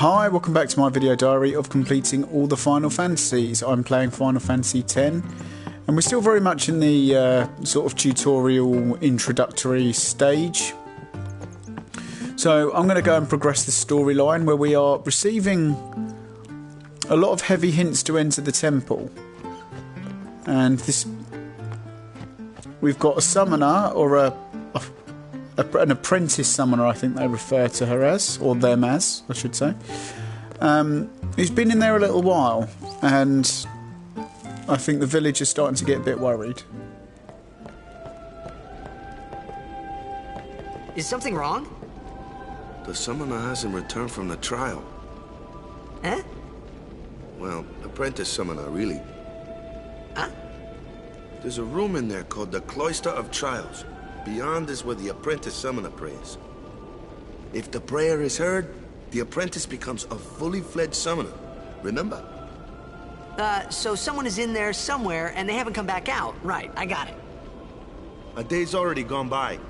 Hi, welcome back to my video diary of completing all the Final Fantasies. I'm playing Final Fantasy X, and we're still very much in the sort of tutorial introductory stage. So I'm going to go and progress the storyline where we are receiving a lot of heavy hints to enter the temple. And this, we've got a summoner, or an apprentice summoner, I think they refer to her as, or them as, I should say, who's been in there a little while, and I think the village is starting to get a bit worried. Is something wrong? The summoner hasn't returned from the trial. Eh? Well, apprentice summoner, really. Huh? There's a room in there called the Cloister of Trials. Beyond is where the apprentice summoner prays. If the prayer is heard, the apprentice becomes a fully fledged summoner. Remember? So someone is in there somewhere and they haven't come back out. Right, I got it. A day's already gone by.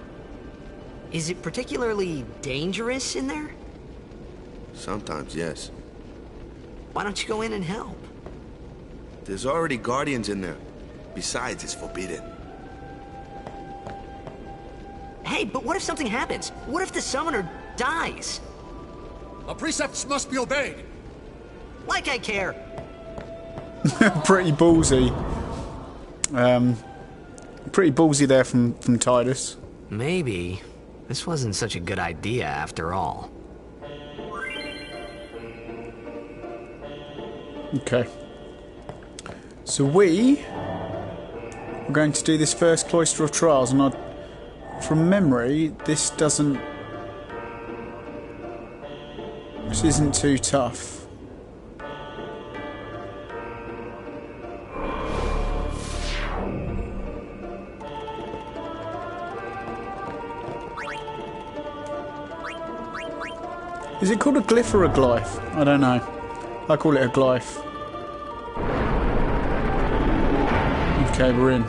Is it particularly dangerous in there? Sometimes, yes. Why don't you go in and help? There's already guardians in there. Besides, it's forbidden. Hey, but what if something happens? What if the summoner dies? Our precepts must be obeyed. Like I care. Pretty ballsy. Pretty ballsy there from Tidus. Maybe this wasn't such a good idea after all. Okay. So we are going to do this first Cloister of Trials, and from memory, this isn't too tough. Is it called a glyph or a glyph? I don't know. I call it a glyph. Okay, we're in.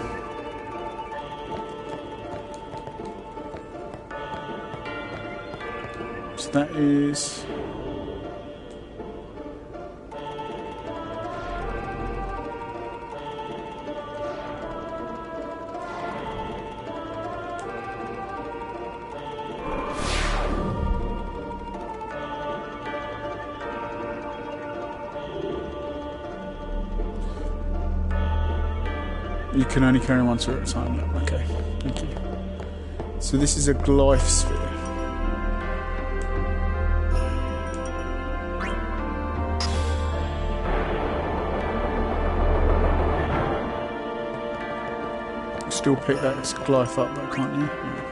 So that is... You can only carry one sphere at a time. Yeah, okay, thank you. So this is a glyph sphere. Still pick that glyph up though, can't you? Yeah.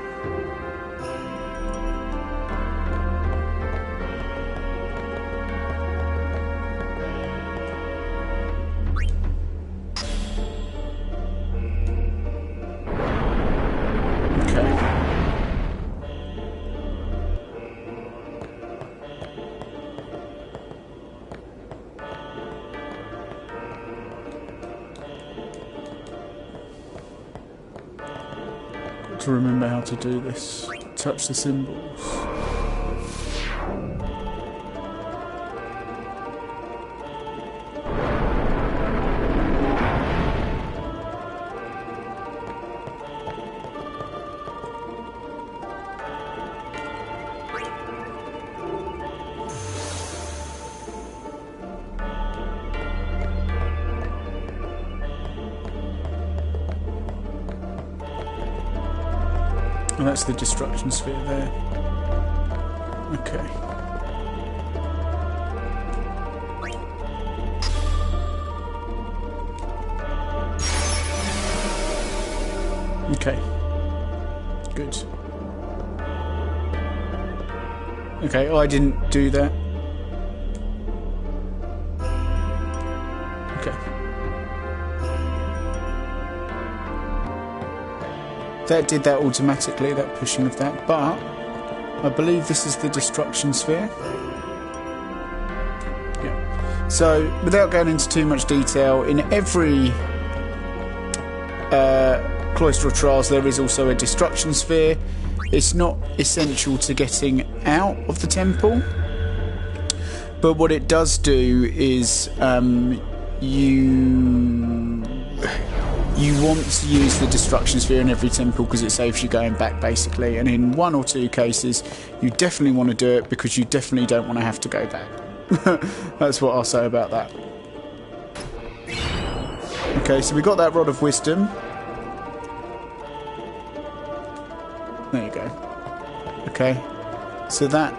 To remember how to do this. Touch the symbols. And that's the destruction sphere there. Okay. Okay. Good. Okay, I didn't do that. Okay. That did that automatically, that pushing of that, but I believe this is the destruction sphere. Yeah. So, without going into too much detail, in every Cloister of Trials there is also a destruction sphere. It's not essential to getting out of the temple, But what it does do is you want to use the destruction sphere in every temple because it saves you going back, basically. And in 1 or 2 cases, you definitely want to do it because you definitely don't want to have to go back. That's what I'll say about that. Okay, so we got that Rod of Wisdom. There you go. Okay, so that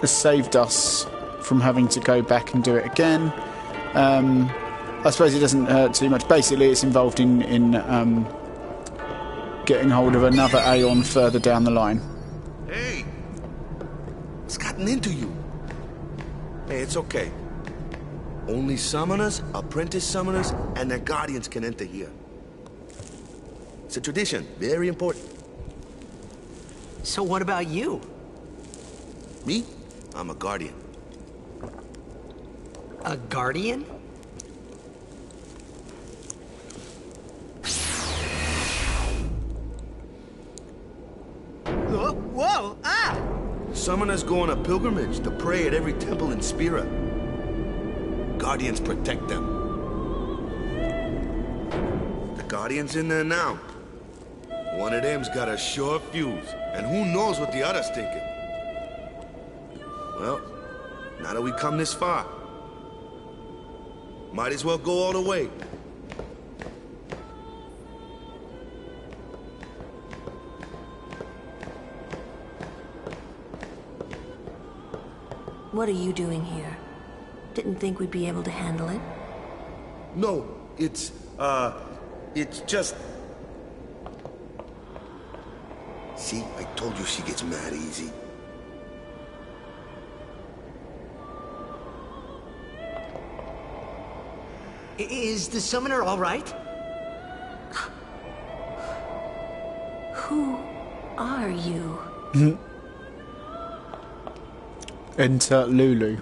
has saved us from having to go back and do it again. I suppose it doesn't hurt too much. Basically, it's involved in getting hold of another Aeon further down the line. Hey! What's gotten into you? Hey, it's okay. Only summoners, apprentice summoners, and their guardians can enter here. It's a tradition, very important. So what about you? Me? I'm a guardian. A guardian? Whoa! Ah! Summoners go on a pilgrimage to pray at every temple in Spira. Guardians protect them. The Guardian's in there now. One of them's got a sure fuse, and who knows what the other's thinking. Well, now that we come this far, might as well go all the way. What are you doing here? Didn't think we'd be able to handle it. No, it's just... See, I told you she gets mad easy. Is the summoner all right? Who are you? Enter Lulu.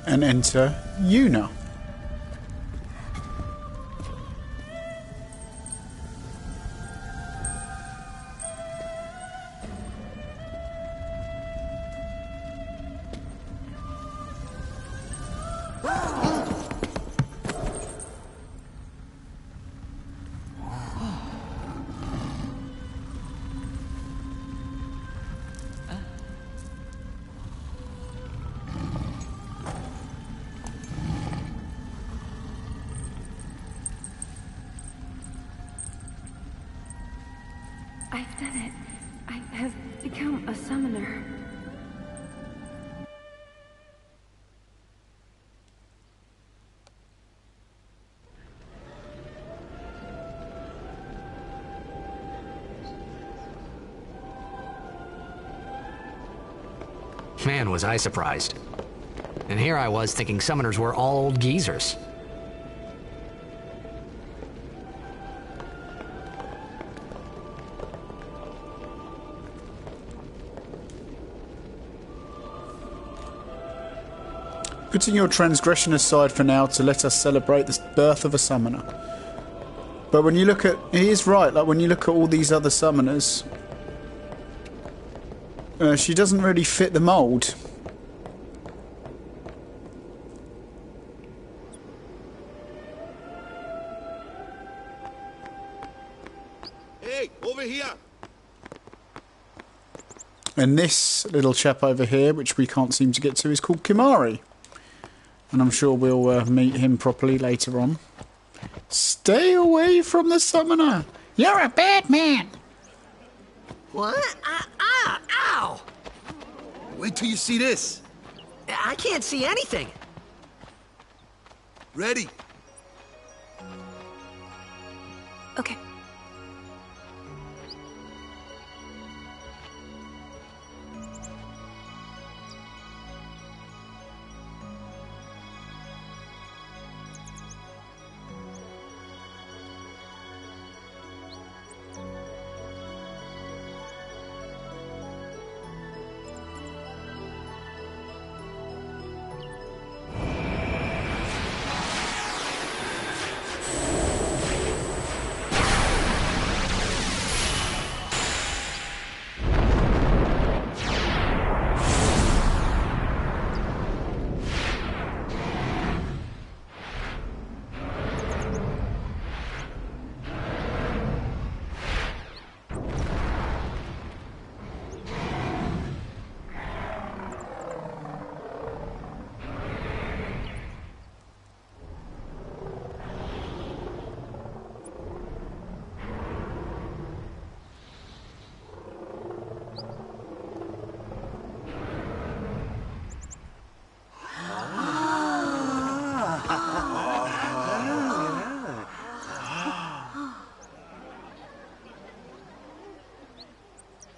And enter Yuna. I've done it. I have become a summoner. Man, was I surprised. And here I was thinking summoners were all old geezers. Putting your transgression aside for now to let us celebrate the birth of a summoner. But when you look at... He is right, like when you look at all these other summoners... she doesn't really fit the mould. Hey, over here! And this little chap over here, which we can't seem to get to, is called Kimari. And I'm sure we'll meet him properly later on. Stay away from the summoner! You're a bad man! What? Ow! Wait till you see this. I can't see anything. Ready? Okay.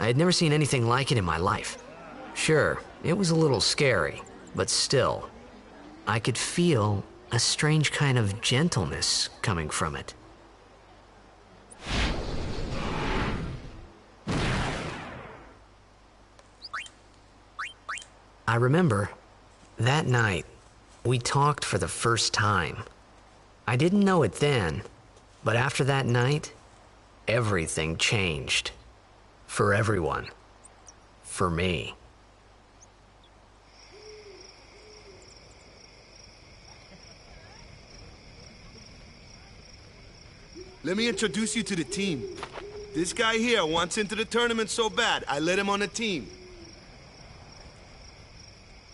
had never seen anything like it in my life. Sure, it was a little scary, but still, I could feel a strange kind of gentleness coming from it. I remember, that night, we talked for the first time. I didn't know it then, but after that night, everything changed. For everyone. For me. Let me introduce you to the team. This guy here wants into the tournament so bad, I let him on the team.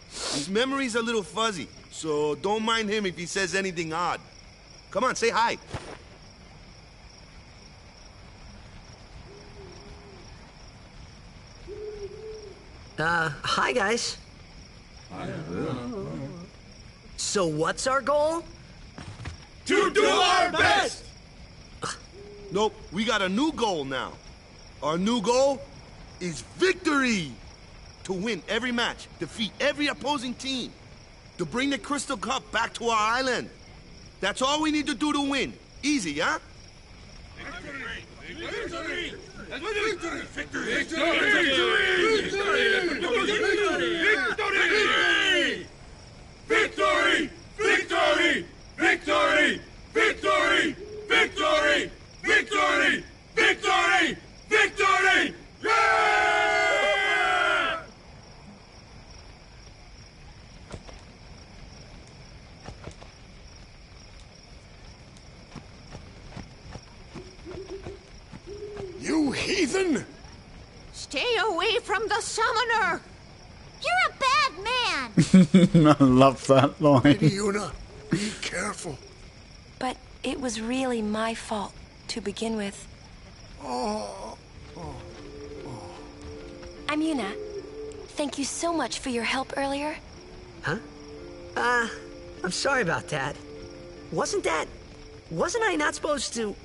His memory's a little fuzzy, so don't mind him if he says anything odd. Come on, say hi. Hi guys. So what's our goal? To do our best! Nope, we got a new goal now. Our new goal is victory! To win every match, defeat every opposing team, to bring the Crystal Cup back to our island. That's all we need to do to win. Easy, huh? Victory! Victory! Victory! Victory! Victory! Victory! Victory! Victory! Victory! Victory! Victory! Victory! Yeah! You heathen! Stay away from the summoner! You're a bad man! I love that line. Yuna, be careful. But it was really my fault to begin with. I'm Yuna. Thank you so much for your help earlier. Huh? I'm sorry about that. Wasn't I not supposed to...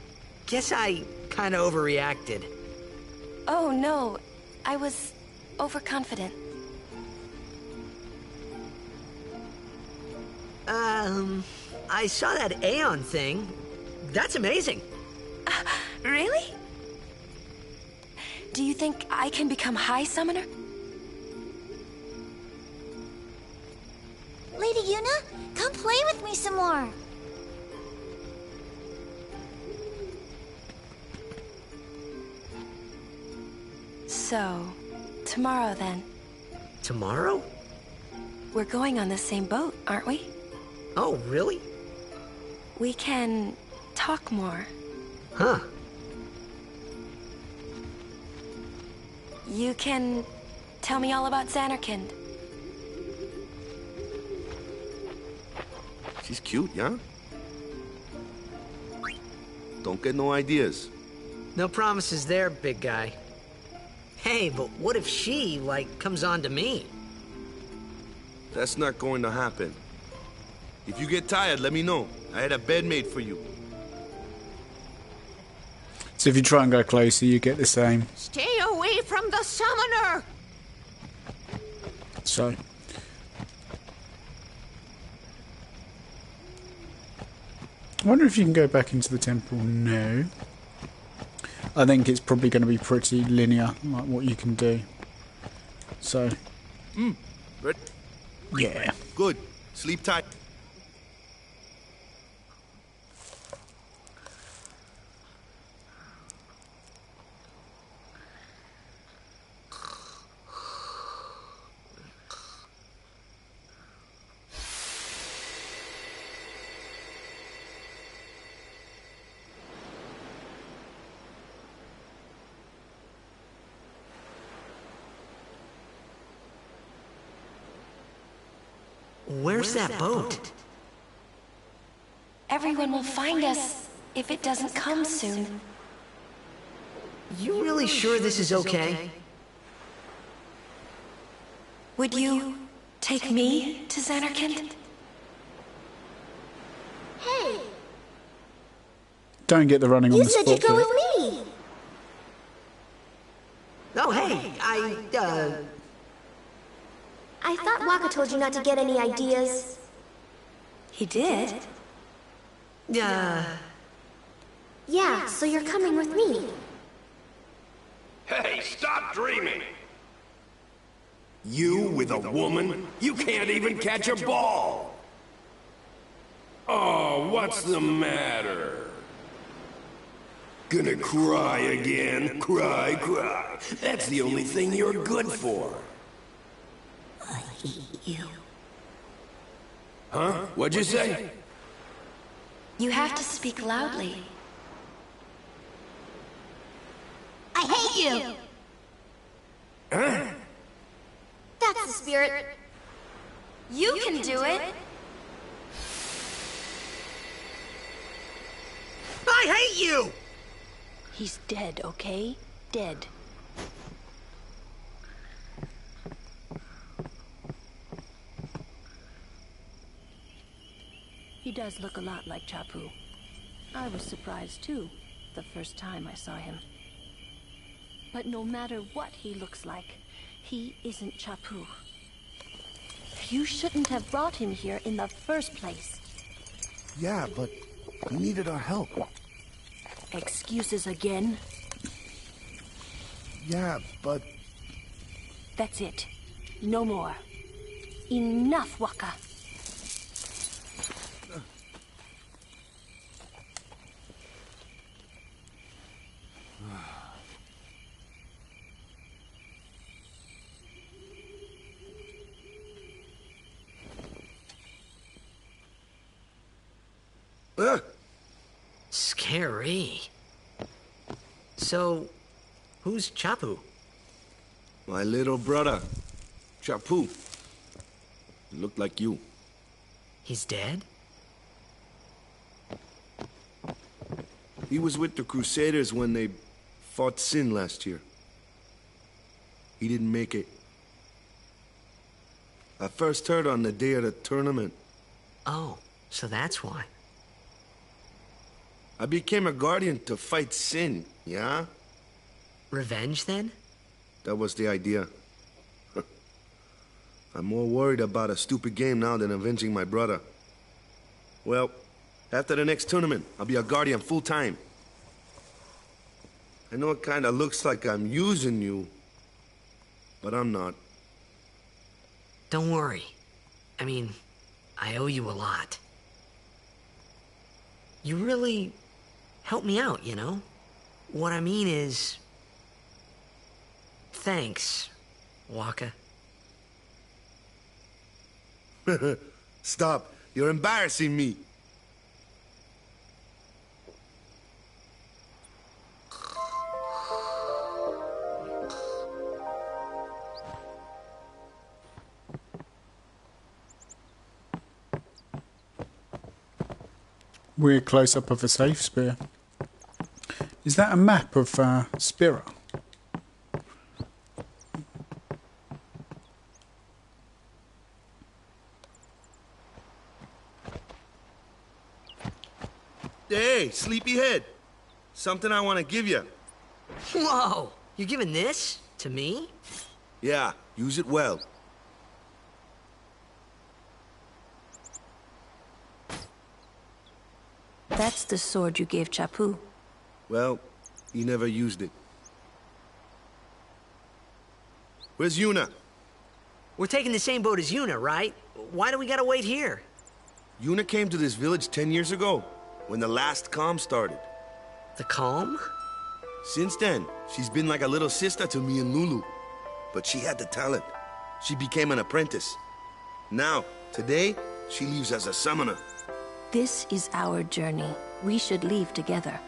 Guess I kinda overreacted. Oh no, I was overconfident. I saw that Aeon thing. That's amazing. Really? Do you think I can become High Summoner? Lady Yuna, come play with me some more. So, tomorrow then. Tomorrow? We're going on the same boat, aren't we? Oh, really? We can talk more. Huh. You can tell me all about Xanarkand. She's cute, yeah? Don't get no ideas. No promises there, big guy. Hey, but what if she, comes on to me? That's not going to happen. If you get tired, let me know. I had a bed made for you. So if you try and go closer, you get the same. Stay away from the summoner! So. I wonder if you can go back into the temple. No. I think it's probably going to be pretty linear, like what you can do. So. Ready? Yeah. Good. Sleep tight. Where's that boat? Everyone will find us if it doesn't come soon. You really sure this is okay? Would you take me to Xanarkand? Hey, Don't get the running on you the said spot you'd go bit. with me. Oh, hey, I thought Waka told you not to get any ideas. He did? Yeah, so you're coming with me. Hey, stop dreaming! You with a woman? You can't even catch a ball! Oh, what's the matter? Gonna cry again? Cry, cry. That's the only thing you're good for. I hate you. Huh? What'd you say? You have to speak loudly. I hate you! Huh? That's the spirit. You can do it. I hate you! He's dead, okay? Dead. He does look a lot like Chapu. I was surprised too, the first time I saw him. But no matter what he looks like, he isn't Chapu. You shouldn't have brought him here in the first place. Yeah, but he needed our help. Excuses again? Yeah, but... That's it. No more. Enough, Waka. Scary. So, who's Chapu? My little brother, Chapu. He looked like you. He's dead? He was with the Crusaders when they fought Sin last year. He didn't make it. I first heard on the day of the tournament. Oh, so that's why. I became a guardian to fight Sin, yeah? Revenge, then? That was the idea. I'm more worried about a stupid game now than avenging my brother. Well, after the next tournament, I'll be a guardian full-time. I know it kinda looks like I'm using you, but I'm not. Don't worry. I mean, I owe you a lot. You really helped me out, you know? What I mean is... Thanks, Waka. Stop. You're embarrassing me. Weird close-up of a safe spear. Is that a map of Spira? Hey, sleepyhead. Something I want to give you. Whoa! You're giving this to me? Yeah, use it well. That's the sword you gave Chapu. Well, he never used it. Where's Yuna? We're taking the same boat as Yuna, right? Why do we gotta wait here? Yuna came to this village 10 years ago, when the last calm started. The calm? Since then, she's been like a little sister to me and Lulu. But she had the talent. She became an apprentice. Now, today, she leaves as a summoner. This is our journey. We should leave together.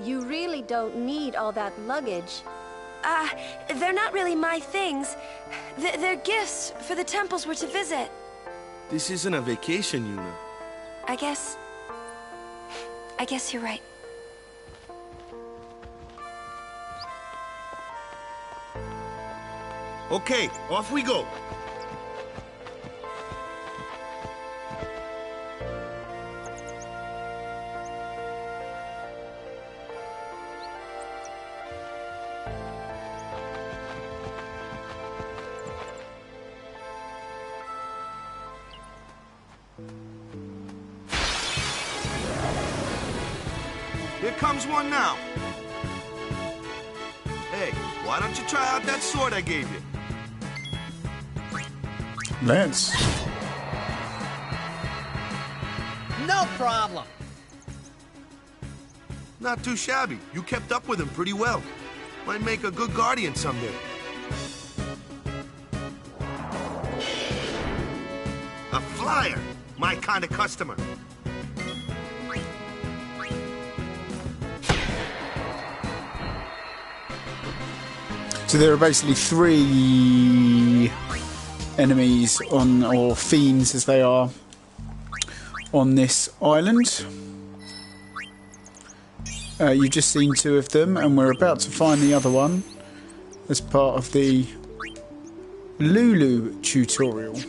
You really don't need all that luggage. They're not really my things. They're gifts for the temples we're to visit. This isn't a vacation, Yuna. I guess you're right. Okay, off we go. comes one now. Hey, why don't you try out that sword I gave you? Let's. No problem. Not too shabby. You kept up with him pretty well. Might make a good guardian someday. A flyer! My kind of customer. So there are basically 3 enemies on, or fiends as they are, on this island. You've just seen 2 of them, and we're about to find the other one as part of the Lulu tutorial.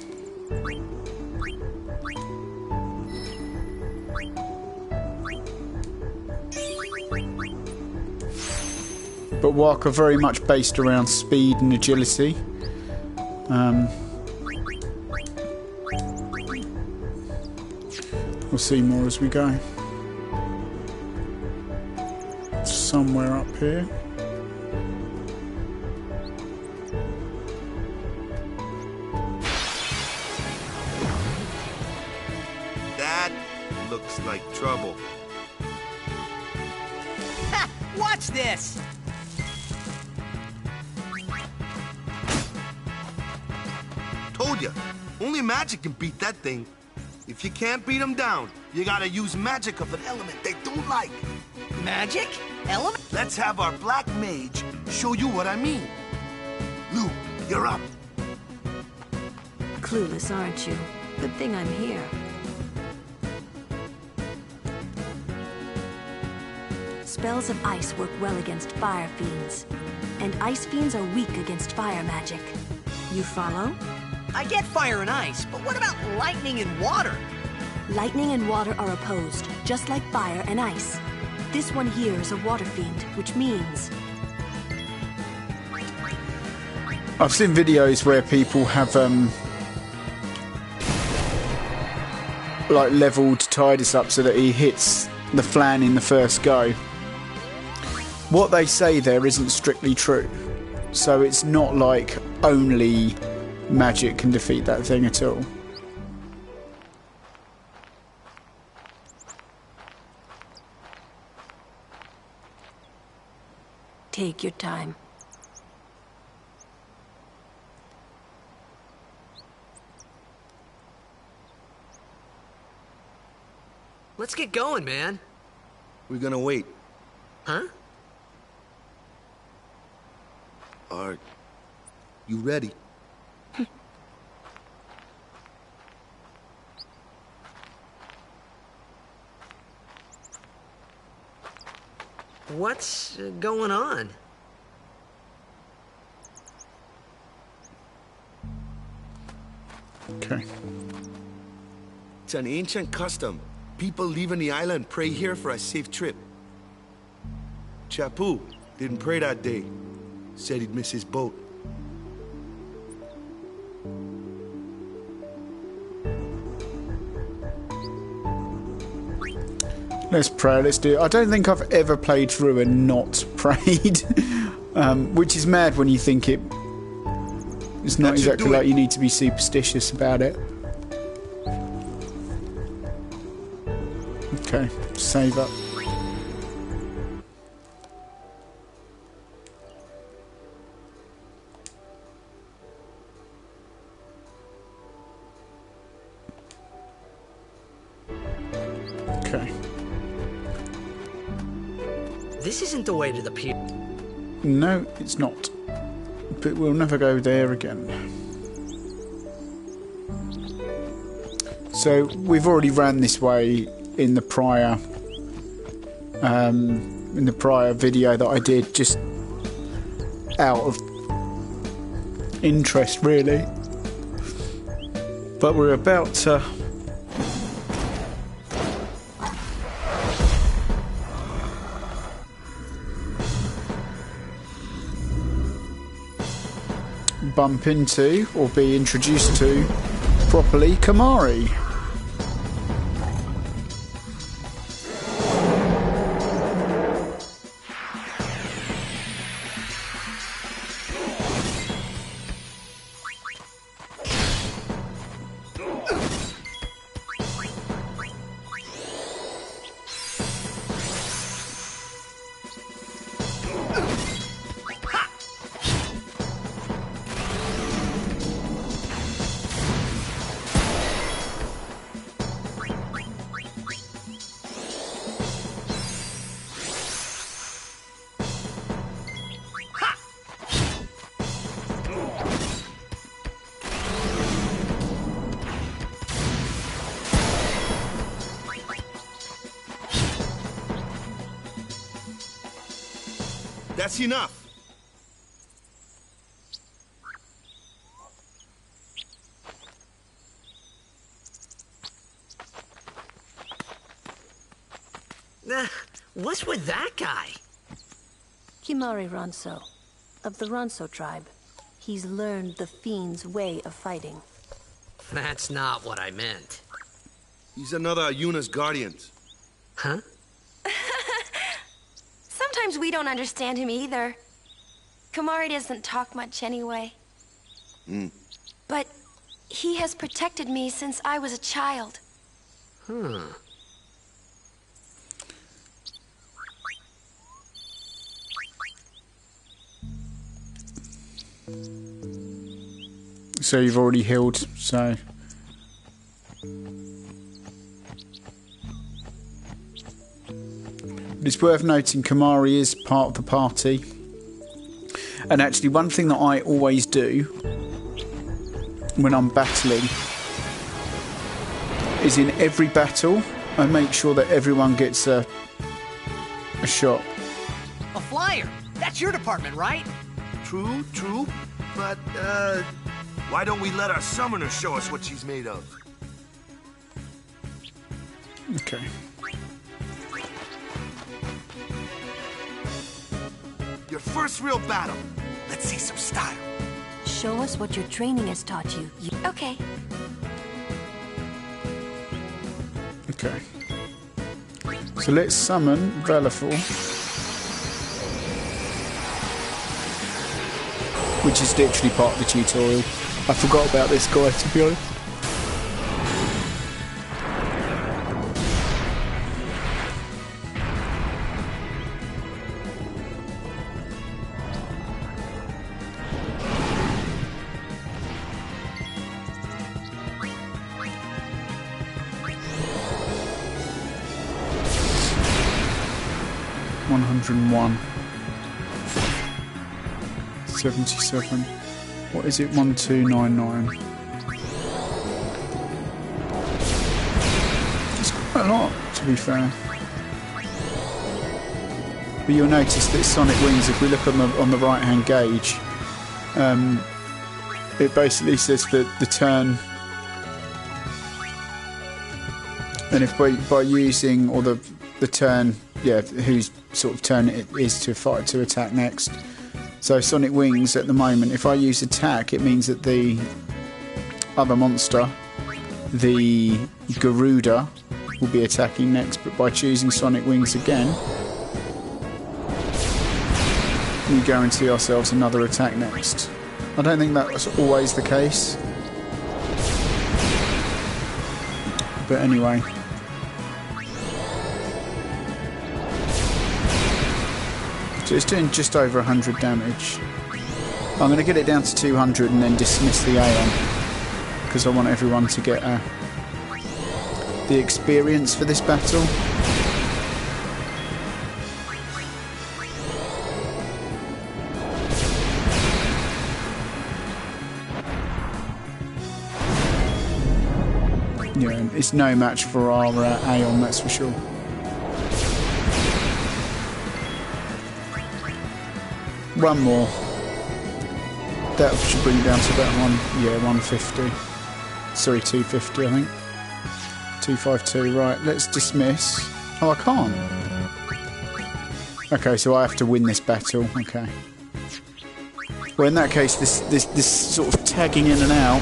But Walk are very much based around speed and agility. We'll see more as we go. Somewhere up here. That looks like trouble. Ha! Watch this! Told ya, only magic can beat that thing. If you can't beat them down, you gotta use magic of an element they don't like. Magic? Element? Let's have our black mage show you what I mean. Lou, you're up. Clueless, aren't you? Good thing I'm here. Spells of ice work well against fire fiends, and ice fiends are weak against fire magic. You follow? I get fire and ice, but what about lightning and water? Lightning and water are opposed, just like fire and ice. This one here is a water fiend, which means... I've seen videos where people have like leveled Tidus up so that he hits the flan in the first go. What they say there isn't strictly true, so it's not like only magic can defeat that thing at all. Take your time. Let's get going, man. We're gonna wait. Huh? Are you ready? What's going on? Okay. It's an ancient custom. People leaving the island pray here for a safe trip. Chappu didn't pray that day. Said he'd miss his boat. Let's pray, let's do it. I don't think I've ever played through and not prayed. Which is mad when you think it. It's not exactly like you need to be superstitious about it. Okay, save up. Okay. This isn't the way to the pier. No, it's not. But we'll never go there again. So we've already ran this way in the prior video that I did, just out of interest really. But we're about to bump into, or be introduced to, properly, Kamari. That's enough. What's with that guy? Kimari Ronso, of the Ronso tribe. He's learned the Fiend's way of fighting. That's not what I meant. He's another Yuna's guardians. Huh? Sometimes we don't understand him either. Kimari doesn't talk much anyway. But he has protected me since I was a child. So you've already healed, so... It's worth noting Kimari is part of the party. And actually one thing that I always do when I'm battling is in every battle I make sure that everyone gets a shot. A flyer! That's your department, right? True, true. But, why don't we let our summoner show us what she's made of? Okay. Your first real battle. Let's see some style. Show us what your training has taught you. Okay. Okay. So let's summon Velafor. Which is literally part of the tutorial. I forgot about this guy, to be honest. $101. 77. What is it? 1299. It's quite a lot, to be fair. But you'll notice that Sonic Wings, if we look on the right hand gauge, it basically says that the turn, and if by using, or the turn, yeah, whose sort of turn it is to fight, to attack next. So Sonic Wings at the moment, if I use attack, it means that the other monster, the Garuda, will be attacking next. But by choosing Sonic Wings again, we guarantee ourselves another attack next. I don't think that's always the case. But anyway. So it's doing just over 100 damage. I'm going to get it down to 200 and then dismiss the Aeon, because I want everyone to get the experience for this battle. Yeah, it's no match for our Aeon, that's for sure. One more. That should bring it down to about 150. Sorry, 250, I think. 252, right, let's dismiss. Oh, I can't. Okay, so I have to win this battle, okay. Well, in that case, this sort of tagging in and out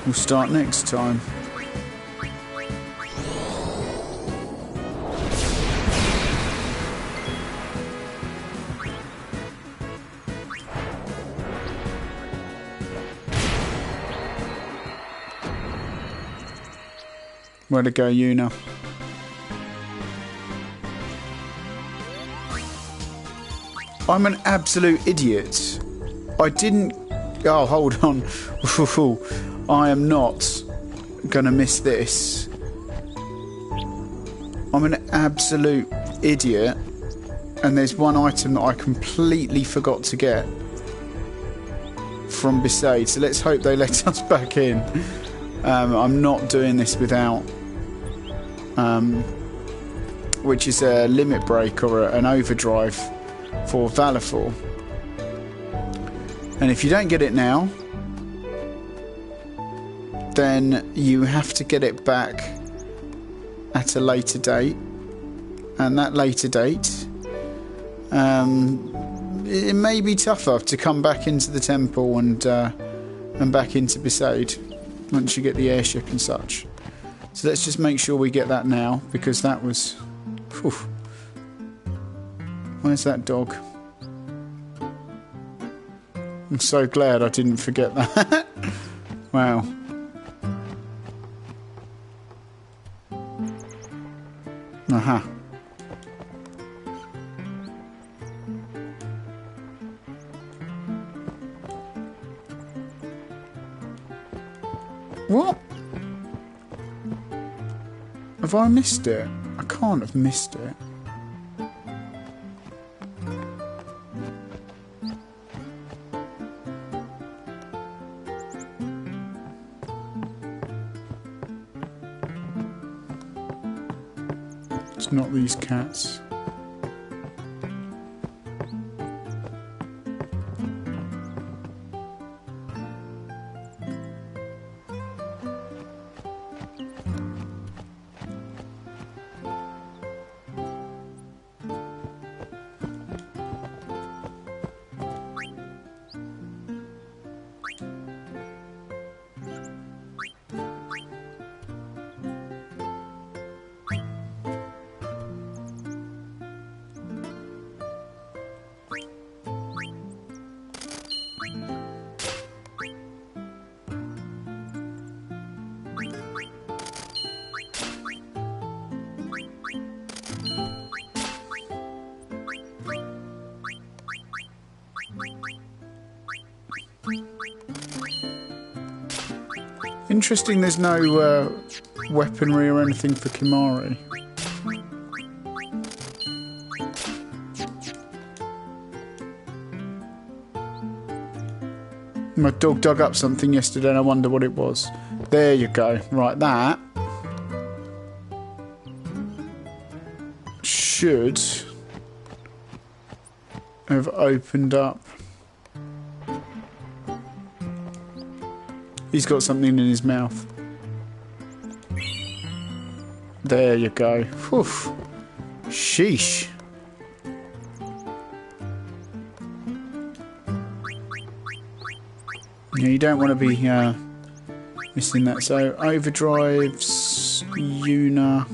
will start next time. Where to go, Yuna? I'm an absolute idiot. I didn't... Oh, hold on. I am not gonna miss this. I'm an absolute idiot. And there's one item that I completely forgot to get from Besaid. So let's hope they let us back in. I'm not doing this without... which is a limit break or an overdrive. for Valorful. And if you don't get it now, then you have to get it back at a later date. And that later date, it may be tougher to come back into the temple and back into Besaid once you get the airship and such. So let's just make sure we get that now, because that was... Whew. Where's that dog? I'm so glad I didn't forget that. Wow. Aha. What? Have I missed it? I can't have missed it. It's not these cats. Interesting, there's no weaponry or anything for Kimari. My dog dug up something yesterday and I wonder what it was. There you go. Right, that should have opened up. He's got something in his mouth. There you go. Whew. Sheesh. Yeah, you don't want to be missing that. So, overdrives, Una.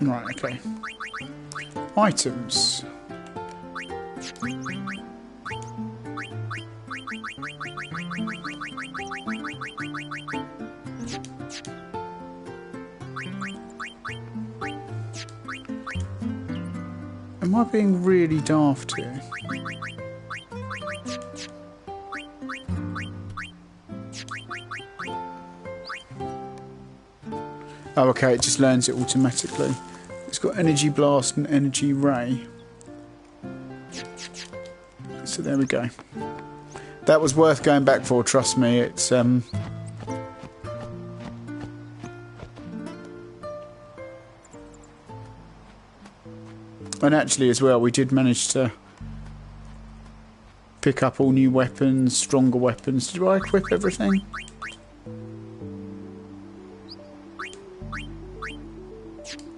Right, okay. Items. Am I being really daft here? Oh, okay, it just learns it automatically. It's got energy blast and energy ray. So there we go. That was worth going back for, trust me. It's and actually as well, we did manage to pick up all new weapons, stronger weapons. Did I equip everything?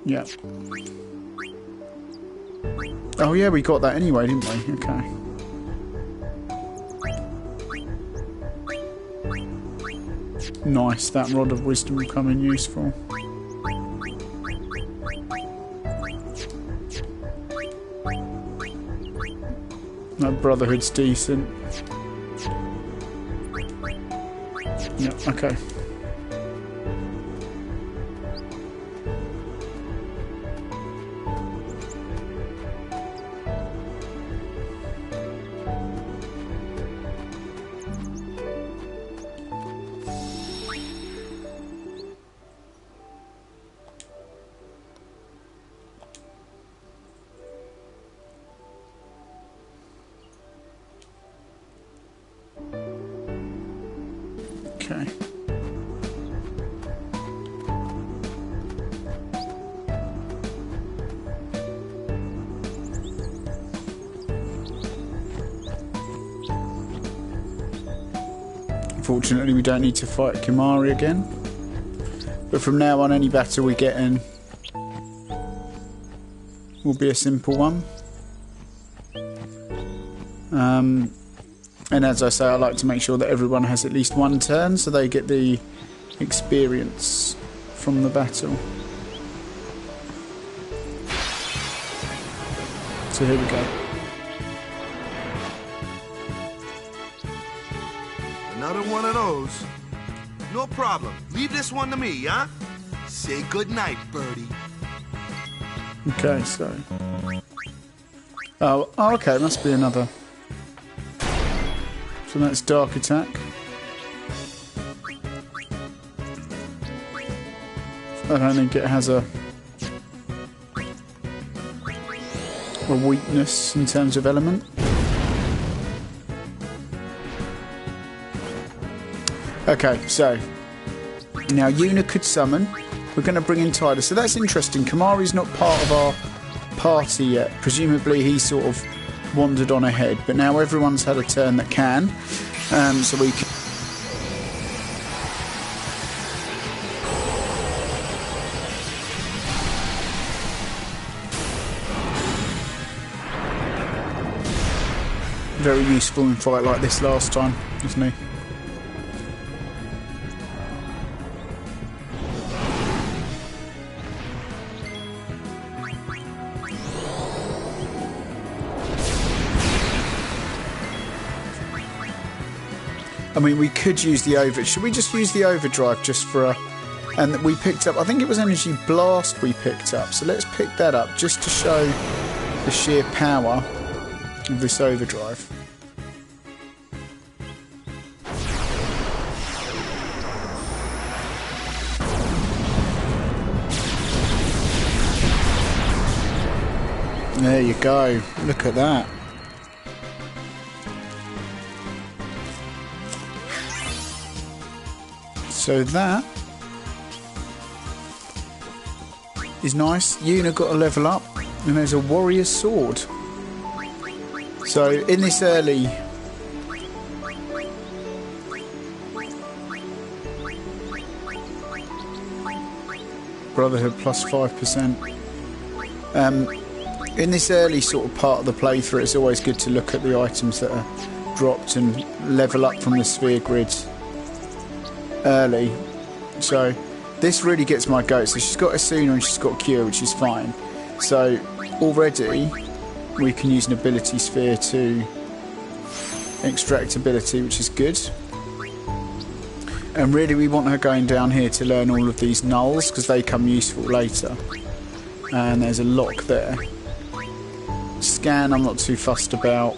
Yeah. Oh yeah, we got that anyway, didn't we? Okay. Nice, that Rod of Wisdom will come in useful. That Brotherhood's decent. Yeah, okay. Okay. Unfortunately, we don't need to fight Kimari again. But from now on, any battle we get in will be a simple one. And as I say, I like to make sure that everyone has at least one turn so they get the experience from the battle. So here we go. Another one of those. No problem. Leave this one to me, huh? Say goodnight, birdie. Okay, so... Oh, okay, must be another. So that's Dark Attack. I don't think it has a weakness in terms of element. Okay, so now Yuna could summon. We're going to bring in Tidus. So that's interesting. Kimari's not part of our party yet. Presumably he sort of wandered on ahead, but now everyone's had a turn that can. So we can... Very useful in a fight like this last time, isn't he? I mean, we could use the over... Should we just use the overdrive just for a... And we picked up... I think it was Energy Blast we picked up. So let's pick that up just to show the sheer power of this overdrive. There you go. Look at that. So that is nice. Yuna got a level up, and there's a warrior's sword. So in this early Brotherhood plus 5%. In this early sort of part of the playthrough, it's always good to look at the items that are dropped and level up from the sphere grid early. So this really gets my goat. So she's got Asuna and she's got Cure, which is fine. So already we can use an ability sphere to extract ability, which is good. And really we want her going down here to learn all of these nulls because they come useful later. And there's a lock there. Scan I'm not too fussed about,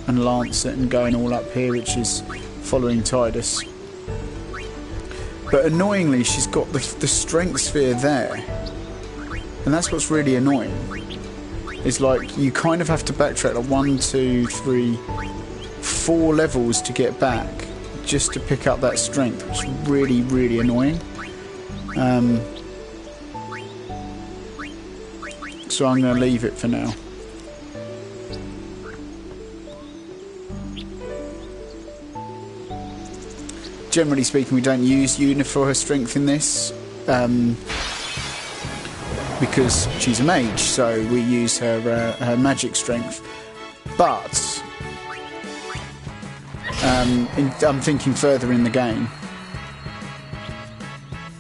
and Lancet and going all up here, which is following Tidus. But annoyingly, she's got the strength sphere there. And that's what's really annoying. It's like, you kind of have to backtrack like 1, 2, 3, 4 levels to get back, just to pick up that strength, which is really, really annoying. So I'm going to leave it for now. Generally speaking, we don't use Yuna for her strength in this, because she's a mage, so we use her magic strength. But I'm thinking further in the game,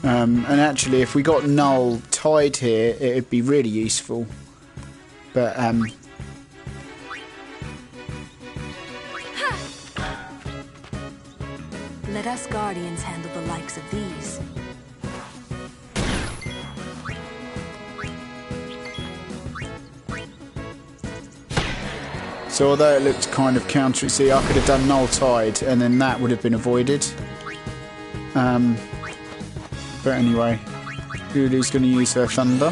and actually, if we got Null tied here, it'd be really useful. But let us Guardians handle the likes of these. So although it looked kind of counter, see, I could have done Null Tide and then that would have been avoided. But anyway, Lulu's going to use her Thunder.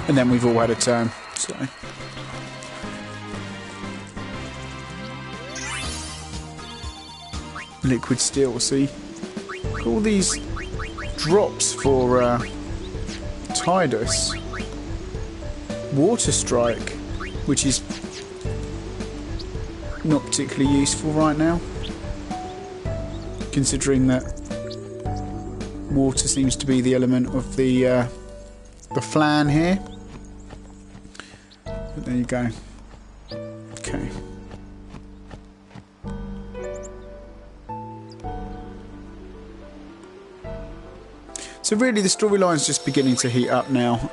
And then we've all had a turn, so... liquid steel. See, all these drops for Tidus. Water Strike, which is not particularly useful right now, considering that water seems to be the element of the flan here. But there you go. Okay. So really the storyline's just beginning to heat up now.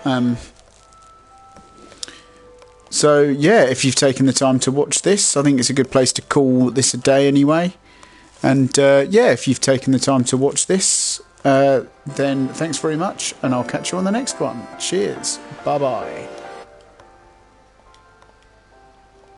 So yeah, if you've taken the time to watch this, I think it's a good place to call this a day anyway. And yeah, if you've taken the time to watch this, then thanks very much, and I'll catch you on the next one. Cheers. Bye bye.